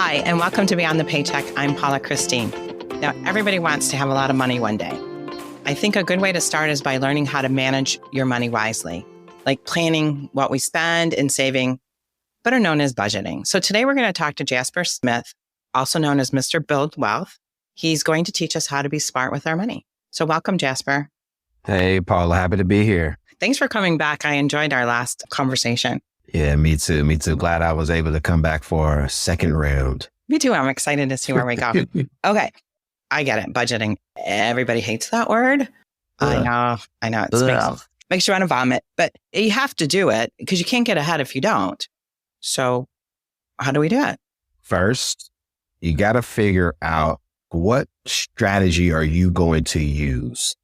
Hi, and welcome to Beyond the Paycheck. I'm Paula Christine. Now, everybody wants to have a lot of money one day. I think a good way to start is by learning how to manage your money wisely, like planning what we spend and saving, better known as budgeting. So today we're going to talk to Jasper Smith, also known as Mr. Build Wealth. He's going to teach us how to be smart with our money. So welcome, Jasper. Hey, Paula, happy to be here. Thanks for coming back. I enjoyed our last conversation. Yeah, me too. Me too. Glad I was able to come back for a second round. Me too. I'm excited to see where we go. Okay. I get it. Budgeting. Everybody hates that word. I know. It makes you want to vomit, but you have to do it because you can't get ahead if you don't. So how do we do it? First, you got to figure out what strategy are you going to use.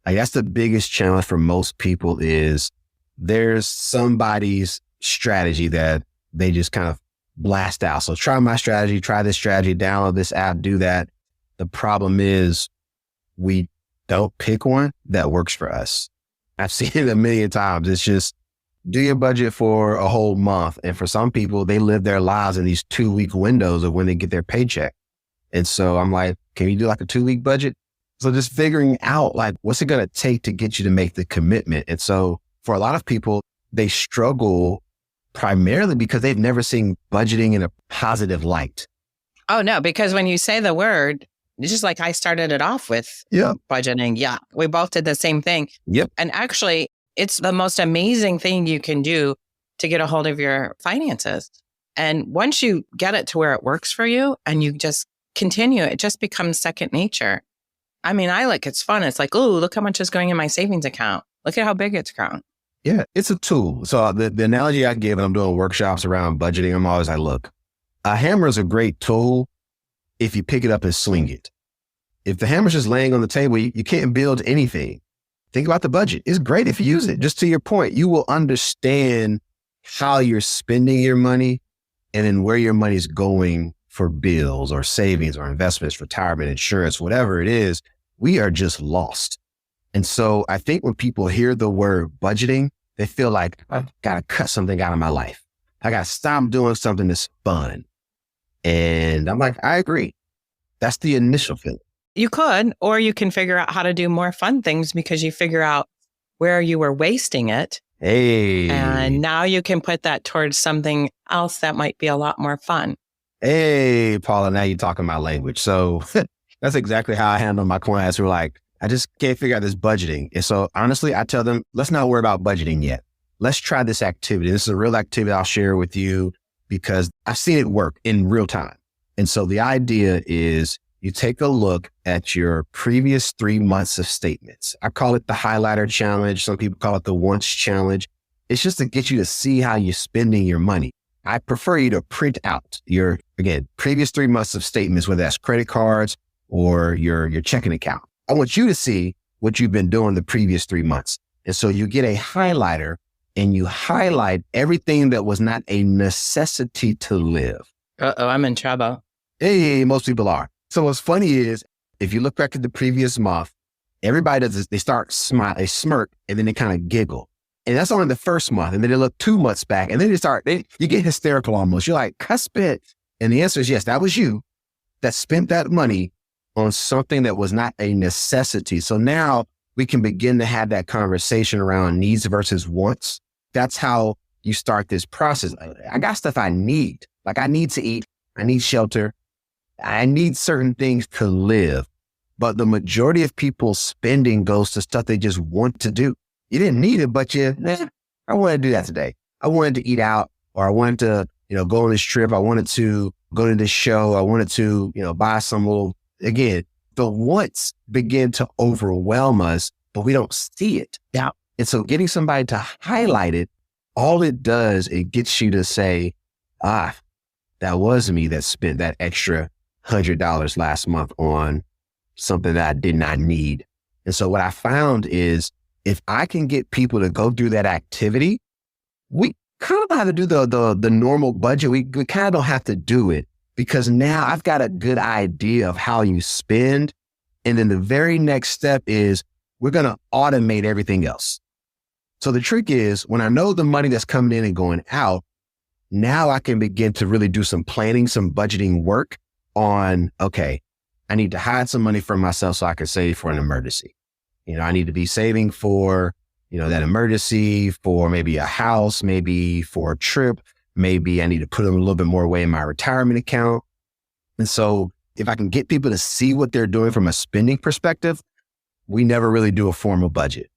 I guess the biggest challenge for most people is there's somebody's strategy that they just kind of blast out. So try my strategy, try this strategy, download this app, do that. The problem is we don't pick one that works for us. I've seen it a million times. It's just do your budget for a whole month. And for some people, they live their lives in these 2-week windows of when they get their paycheck. And so I'm like, can you do like a 2-week budget? So just figuring out like, what's it going to take to get you to make the commitment? And so for a lot of people, they struggle primarily because they've never seen budgeting in a positive light. Oh, no, because when you say the word, it's just like I started it off with budgeting. Yeah, we both did the same thing. Yep. And actually, it's the most amazing thing you can do to get a hold of your finances. And once you get it to where it works for you and you just continue, it just becomes second nature. I mean, it's fun. It's like, oh, look how much is going in my savings account. Look at how big it's grown. Yeah, it's a tool. So the analogy I give when I'm doing workshops around budgeting, I'm always like, look, a hammer is a great tool if you pick it up and swing it. If the hammer's just laying on the table, you can't build anything. Think about the budget. It's great if you use it. Just to your point, you will understand how you're spending your money and then where your money is going for bills or savings or investments, retirement, insurance, whatever it is. We are just lost. And so I think when people hear the word budgeting, they feel like I've got to cut something out of my life. I got to stop doing something that's fun. And I'm like, I agree. That's the initial feeling. You could, or you can figure out how to do more fun things because you figure out where you were wasting it. Hey. And now you can put that towards something else that might be a lot more fun. Hey, Paula, now you're talking my language. So that's exactly how I handle my clients who are like, I just can't figure out this budgeting. And so honestly, I tell them, let's not worry about budgeting yet. Let's try this activity. This is a real activity I'll share with you because I've seen it work in real time. And so the idea is you take a look at your previous 3 months of statements. I call it the highlighter challenge. Some people call it the once challenge. It's just to get you to see how you're spending your money. I prefer you to print out your, again, previous 3 months of statements, whether that's credit cards or your checking account. I want you to see what you've been doing the previous 3 months. And so you get a highlighter and you highlight everything that was not a necessity to live. Uh-oh, I'm in trouble. Hey, most people are. So what's funny is if you look back at the previous month, everybody does this, they start smile, they smirk, and then they kind of giggle. And that's only the first month. And then they look 2 months back and then you get hysterical almost. You're like, cuss it. And the answer is yes, that was you that spent that money on something that was not a necessity. So now we can begin to have that conversation around needs versus wants. That's how you start this process. I got stuff I need. Like I need to eat. I need shelter. I need certain things to live. But the majority of people's spending goes to stuff they just want to do. You didn't need it, but I wanted to do that today. I wanted to eat out, or I wanted to, go on this trip. I wanted to go to this show. I wanted to, buy some little. Again, the wants begin to overwhelm us, but we don't see it. Yeah. And so getting somebody to highlight it, all it does, it gets you to say, that was me that spent that extra $100 last month on something that I did not need. And so what I found is if I can get people to go through that activity, we kind of don't have to do the normal budget. We kind of don't have to do it. Because now I've got a good idea of how you spend. And then the very next step is we're going to automate everything else. So the trick is when I know the money that's coming in and going out, now I can begin to really do some planning, some budgeting work on, okay, I need to hide some money for myself so I can save for an emergency. I need to be saving for, that emergency, for maybe a house, maybe for a trip. Maybe I need to put a little bit more away in my retirement account. And so if I can get people to see what they're doing from a spending perspective, we never really do a formal budget.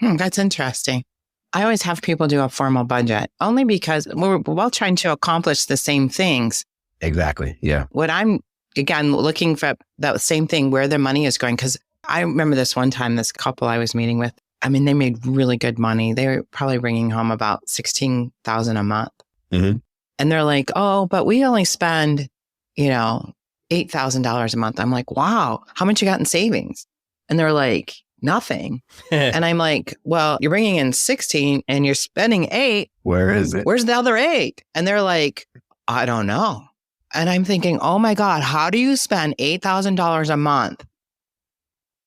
That's interesting. I always have people do a formal budget only because we're all trying to accomplish the same things. Exactly. Yeah. What I'm, again, looking for that same thing, where their money is going. Because I remember this one time, this couple I was meeting with, I mean, they made really good money. They were probably bringing home about $16,000 a month. Mm-hmm. And they're like, oh, but we only spend, $8,000 a month. I'm like, wow, how much you got in savings? And they're like, nothing. And I'm like, well, you're bringing in 16 and you're spending 8. Where is it? Where's the other 8? And they're like, I don't know. And I'm thinking, oh my God, how do you spend $8,000 a month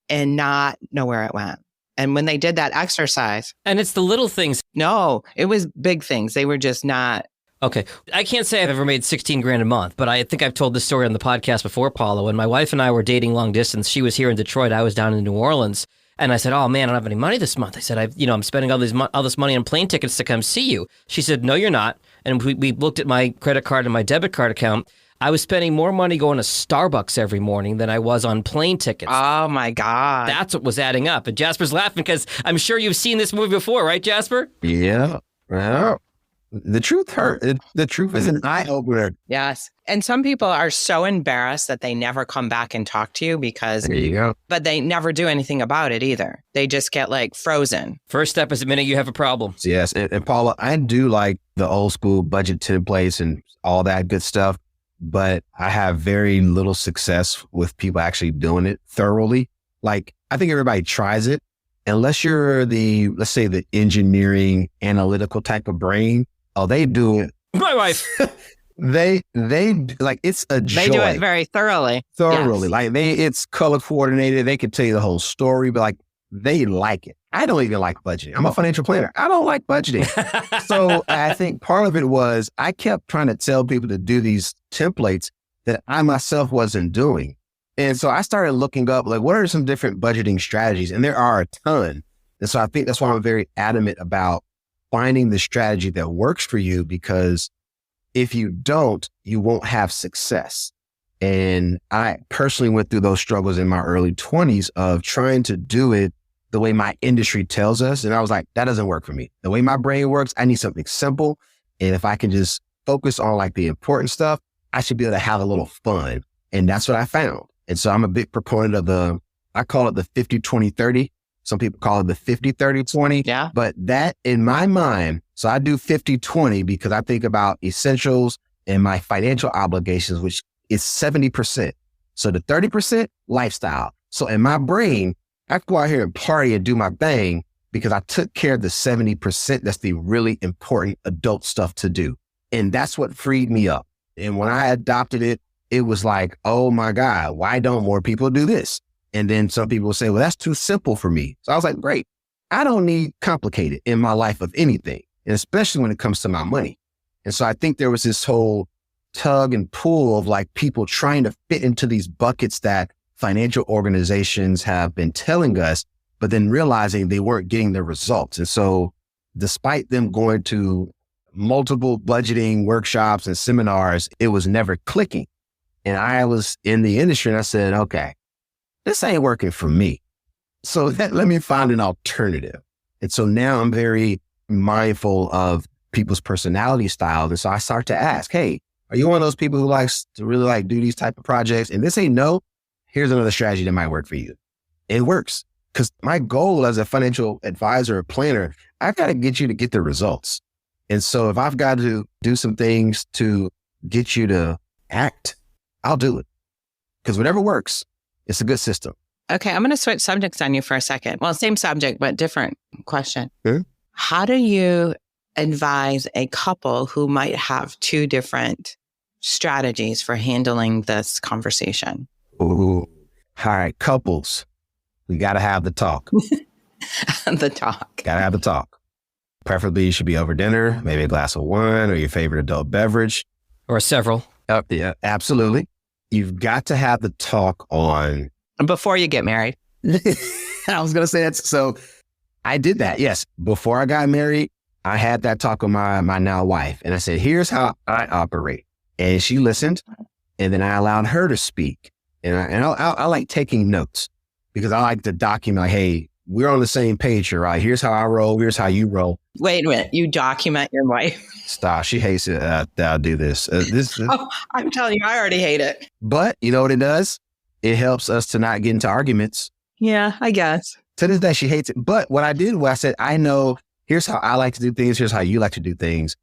and not know where it went? And when they did that exercise. And it's the little things. No, it was big things. They were just not. Okay. I can't say I've ever made 16 grand a month, but I think I've told this story on the podcast before, Paula. When my wife and I were dating long distance, she was here in Detroit, I was down in New Orleans. And I said, oh man, I don't have any money this month. I said, I'm spending all this money on plane tickets to come see you. She said, no, you're not. And we looked at my credit card and my debit card account. I was spending more money going to Starbucks every morning than I was on plane tickets. Oh my God. That's what was adding up. And Jasper's laughing because I'm sure you've seen this movie before, right, Jasper? Yeah. Well, the truth hurt. The truth is an eye opener. Yes. And some people are so embarrassed that they never come back and talk to you because, There you go. but they never do anything about it either. They just get like frozen. First step is admitting you have a problem. Yes. And Paula, I do like the old school budget templates and all that good stuff, but I have very little success with people actually doing it thoroughly. Like, I think everybody tries it. Unless you're let's say the engineering, analytical type of brain, they do it. My wife. They like, it's a joy. They do it very thoroughly. Thoroughly. Yes. Like, it's color coordinated. They can tell you the whole story, but like, they like it. I don't even like budgeting. I'm a financial planner. I don't like budgeting. So I think part of it was I kept trying to tell people to do these templates that I myself wasn't doing. And so I started looking up, like, what are some different budgeting strategies? And there are a ton. And so I think that's why I'm very adamant about finding the strategy that works for you, because if you don't, you won't have success. And I personally went through those struggles in my early 20s of trying to do it the way my industry tells us. And I was like, that doesn't work for me. The way my brain works, I need something simple. And if I can just focus on like the important stuff, I should be able to have a little fun. And that's what I found. And so I'm a big proponent of I call it the 50-20-30. Some people call it the 50-30-20. Yeah. But that, in my mind, so I do 50-20 because I think about essentials and my financial obligations, which is 70%. So the 30%, lifestyle. So in my brain, I go out here and party and do my thing because I took care of the 70%. That's the really important adult stuff to do. And that's what freed me up. And when I adopted it, it was like, oh my God, why don't more people do this? And then some people will say, well, that's too simple for me. So I was like, great. I don't need complicated in my life of anything, and especially when it comes to my money. And so I think there was this whole tug and pull of like people trying to fit into these buckets that financial organizations have been telling us, but then realizing they weren't getting the results. And so despite them going to multiple budgeting workshops and seminars, it was never clicking. And I was in the industry and I said, okay, this ain't working for me. So let me find an alternative. And so now I'm very mindful of people's personality styles. And so I start to ask, hey, are you one of those people who likes to really like do these type of projects? And this ain't no, here's another strategy that might work for you. It works. Because my goal as a financial advisor or planner, I've got to get you to get the results. And so if I've got to do some things to get you to act, I'll do it. Because whatever works, it's a good system. Okay, I'm going to switch subjects on you for a second. Well, same subject, but different question. Okay. How do you advise a couple who might have two different strategies for handling this conversation? Ooh. All right, couples, we got to have the talk. The talk. Got to have the talk. Preferably, you should be over dinner, maybe a glass of wine or your favorite adult beverage. Or several. Yeah, absolutely. You've got to have the talk on. Before you get married. I was going to say that. So I did that. Yes. Before I got married, I had that talk with my now wife. And I said, here's how I operate. And she listened. And then I allowed her to speak. And I like taking notes because I like to document, like, hey, we're on the same page here, right? Here's how I roll. Here's how you roll. Wait a minute. You document your wife? Stop. She hates it that I'll do this. Oh, I'm telling you, I already hate it. But you know what it does? It helps us to not get into arguments. Yeah, I guess. To this day, she hates it. But what I did was I said, I know, here's how I like to do things. Here's how you like to do things.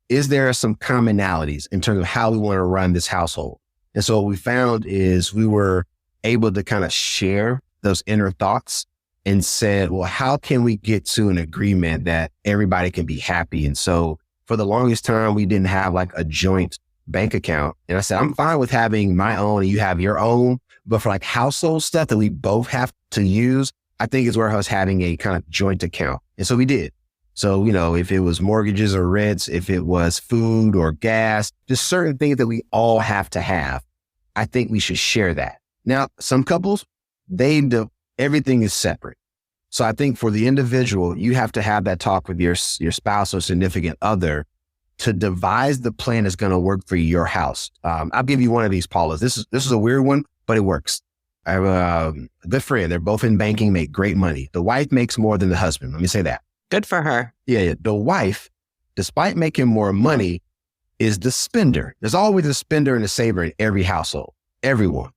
Is there some commonalities in terms of how we want to run this household? And so what we found is we were able to kind of share those inner thoughts and said, well, how can we get to an agreement that everybody can be happy? And so for the longest time, we didn't have like a joint bank account. And I said, I'm fine with having my own and you have your own. But for like household stuff that we both have to use, I think it's where I was having a kind of joint account. And so we did. So, you know, if it was mortgages or rents, if it was food or gas, just certain things that we all have to have, I think we should share that. Now, some couples, everything is separate. So I think for the individual, you have to have that talk with your spouse or significant other to devise the plan that's going to work for your house. I'll give you one of these, Paula. This is a weird one, but it works. I have a good friend. They're both in banking, make great money. The wife makes more than the husband. Let me say that. Good for her. Yeah. The wife, despite making more money, is the spender. There's always a spender and a saver in every household, everyone.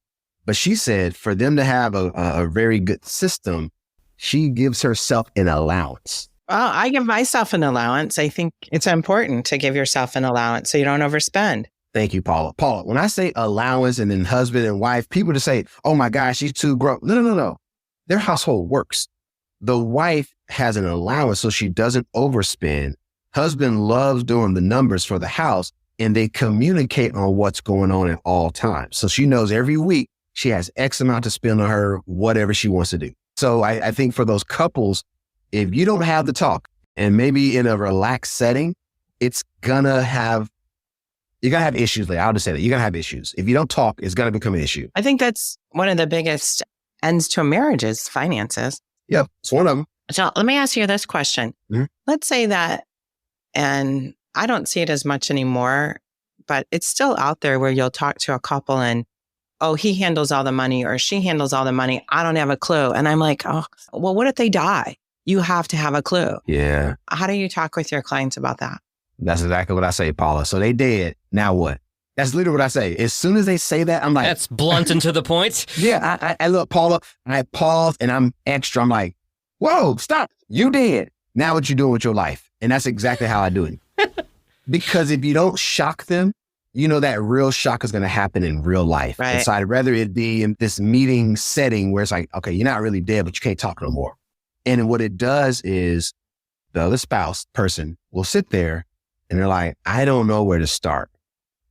But she said for them to have a very good system, she gives herself an allowance. Well, I give myself an allowance. I think it's important to give yourself an allowance so you don't overspend. Thank you, Paula. Paula, when I say allowance and then husband and wife, people just say, oh my gosh, she's too grown. No. Their household works. The wife has an allowance so she doesn't overspend. Husband loves doing the numbers for the house and they communicate on what's going on at all times. So she knows every week she has X amount to spend on her, whatever she wants to do. So I think for those couples, if you don't have the talk and maybe in a relaxed setting, you're going to have issues. Like I'll just say that you're going to have issues. If you don't talk, it's going to become an issue. I think that's one of the biggest ends to a marriage is finances. Yeah, it's one of them. So let me ask you this question. Mm-hmm. Let's say that, and I don't see it as much anymore, but it's still out there where you'll talk to a couple and, oh, he handles all the money or she handles all the money. I don't have a clue. And I'm like, oh, well, what if they die? You have to have a clue. Yeah. How do you talk with your clients about that? That's exactly what I say, Paula. So they dead. Now what? That's literally what I say. As soon as they say that, I'm like... That's blunt and to the point. Yeah. I look, Paula, I pause and I'm extra. I'm like, whoa, stop. You dead. Now what you doing with your life? And that's exactly how I do it. Because if you don't shock them, you know that real shock is going to happen in real life. Right. And so I'd rather it be in this meeting setting where it's like, okay, you're not really dead, but you can't talk no more. And what it does is the other spouse person will sit there and they're like, I don't know where to start.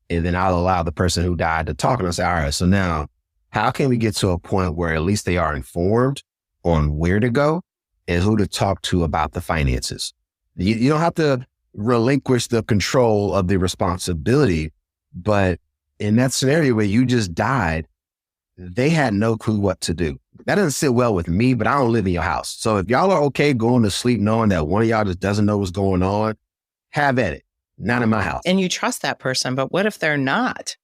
And then I'll allow the person who died to talk and I'll say, all right, so now how can we get to a point where at least they are informed on where to go and who to talk to about the finances? You don't have to relinquish the control of the responsibility, but in that scenario where you just died, they had no clue what to do. That doesn't sit well with me, but I don't live in your house. So if y'all are okay going to sleep knowing that one of y'all just doesn't know what's going on, have at it. Not in my house. And you trust that person, but what if they're not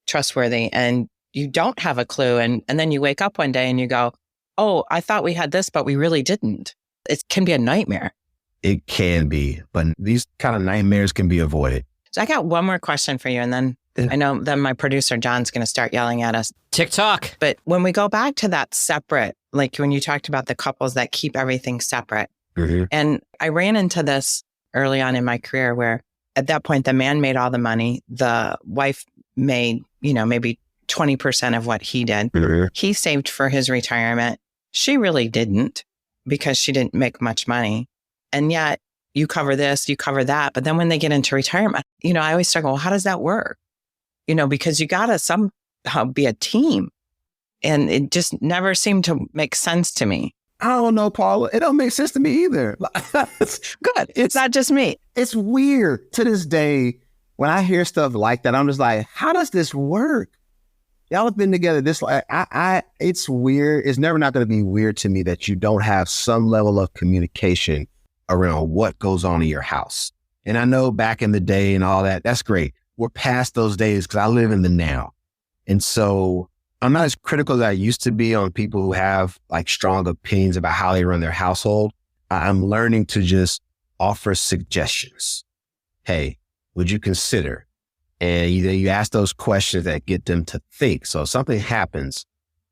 trustworthy and you don't have a clue and then you wake up one day and you go, oh, I thought we had this, but we really didn't. It can be a nightmare. It can be, but these kind of nightmares can be avoided. So I got one more question for you. And then I know then my producer, John's going to start yelling at us. TikTok. But when we go back to that separate, like when you talked about the couples that keep everything separate, and I ran into this early on in my career where at that point, the man made all the money. The wife made, maybe 20% of what he did. He saved for his retirement. She really didn't because she didn't make much money. And yet you cover this, you cover that. But then when they get into retirement, I always struggle, well, how does that work? Because you got to somehow be a team. And it just never seemed to make sense to me. I don't know, Paula. It don't make sense to me either. Good. It's not just me. It's weird. To this day, when I hear stuff like that, I'm just like, how does this work? Y'all have been together this long. It's weird. It's never not going to be weird to me that you don't have some level of communication around what goes on in your house. And I know back in the day and all that, that's great. We're past those days because I live in the now. And so I'm not as critical as I used to be on people who have like strong opinions about how they run their household. I'm learning to just offer suggestions. Hey, would you consider? And you ask those questions that get them to think. So if something happens,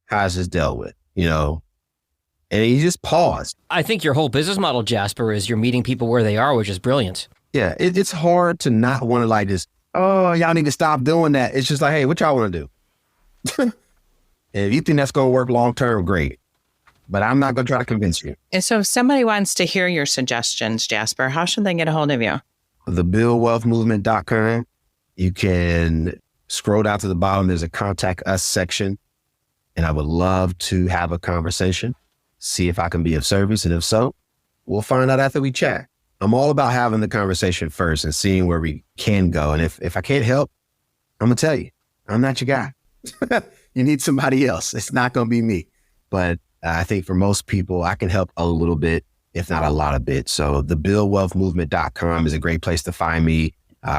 how is this dealt with? You know, and you just pause. I think your whole business model, Jasper, is you're meeting people where they are, which is brilliant. Yeah, it's hard to not want to like just, oh, y'all need to stop doing that. It's just like, hey, what y'all want to do? And if you think that's going to work long-term, great. But I'm not going to try to convince you. And so if somebody wants to hear your suggestions, Jasper, how should they get a hold of you? TheBuildWealthMovement.com. You can scroll down to the bottom. There's a contact us section. And I would love to have a conversation, see if I can be of service. And if so, we'll find out after we chat. I'm all about having the conversation first and seeing where we can go. And if I can't help, I'm going to tell you, I'm not your guy. You need somebody else. It's not going to be me. But I think for most people, I can help a little bit, if not a lot of bit. So thebuildwealthmovement.com is a great place to find me.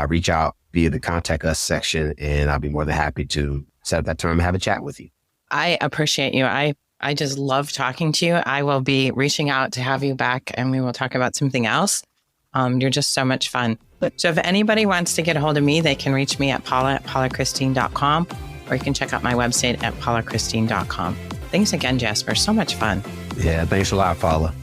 Reach out via the contact us section, and I'll be more than happy to set up that time and have a chat with you. I appreciate you. I just love talking to you. I will be reaching out to have you back, and we will talk about something else. You're just so much fun. So if anybody wants to get a hold of me, they can reach me at paula@paulachristine.com, or you can check out my website at paulachristine.com. Thanks again, Jasper. So much fun. Yeah, thanks a lot, Paula.